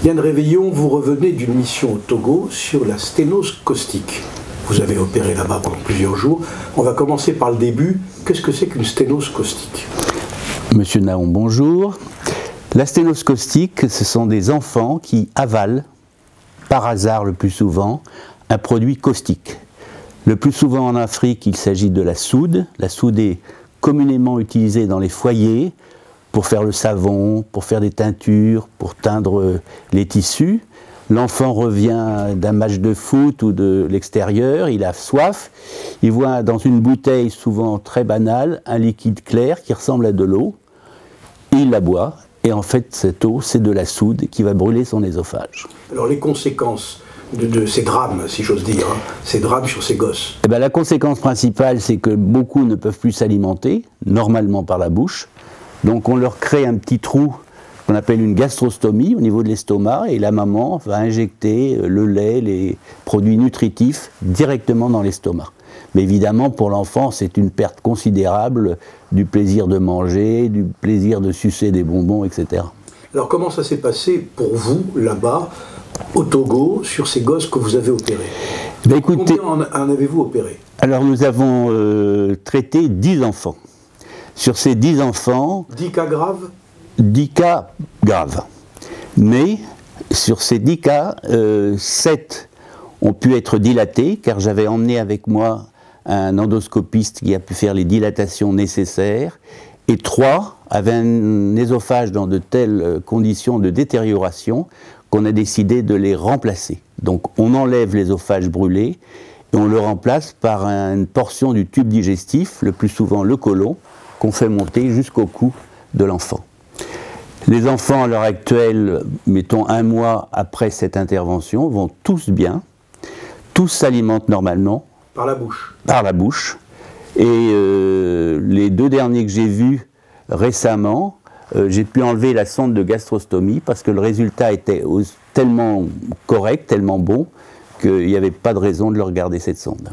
Yann Réveillon, vous revenez d'une mission au Togo sur la sténose caustique. Vous avez opéré là-bas pendant plusieurs jours. On va commencer par le début. Qu'est-ce que c'est qu'une sténose caustique? Monsieur Naon, bonjour. La sténose caustique, ce sont des enfants qui avalent, par hasard le plus souvent, un produit caustique. Le plus souvent en Afrique, il s'agit de la soude. La soude est communément utilisée dans les foyers pour faire le savon, pour faire des teintures, pour teindre les tissus. L'enfant revient d'un match de foot ou de l'extérieur, il a soif, il voit dans une bouteille souvent très banale un liquide clair qui ressemble à de l'eau, il la boit, et en fait cette eau c'est de la soude qui va brûler son œsophage. Alors les conséquences de ces drames, si j'ose dire, ces drames sur ces gosses? Eh bien, la conséquence principale c'est que beaucoup ne peuvent plus s'alimenter, normalement par la bouche, donc on leur crée un petit trou qu'on appelle une gastrostomie au niveau de l'estomac, et la maman va injecter le lait, les produits nutritifs directement dans l'estomac. Mais évidemment, pour l'enfant, c'est une perte considérable du plaisir de manger, du plaisir de sucer des bonbons, etc. Alors comment ça s'est passé pour vous, là-bas, au Togo, sur ces gosses que vous avez opérés? Ben, écoutez, combien en avez-vous opéré? Alors nous avons traité 10 enfants. Sur ces 10 enfants... 10 cas graves? 10 cas graves. Mais sur ces 10 cas, 7 ont pu être dilatés, car j'avais emmené avec moi un endoscopiste qui a pu faire les dilatations nécessaires, et 3 avaient un œsophage dans de telles conditions de détérioration qu'on a décidé de les remplacer. Donc on enlève l'œsophage brûlé et on le remplace par une portion du tube digestif, le plus souvent le côlon, qu'on fait monter jusqu'au cou de l'enfant. Les enfants, à l'heure actuelle, mettons 1 mois après cette intervention, vont tous bien, tous s'alimentent normalement. Par la bouche? Par la bouche. Et les 2 derniers que j'ai vus récemment, j'ai pu enlever la sonde de gastrostomie parce que le résultat était tellement correct, tellement bon, qu'il n'y avait pas de raison de leur garder cette sonde.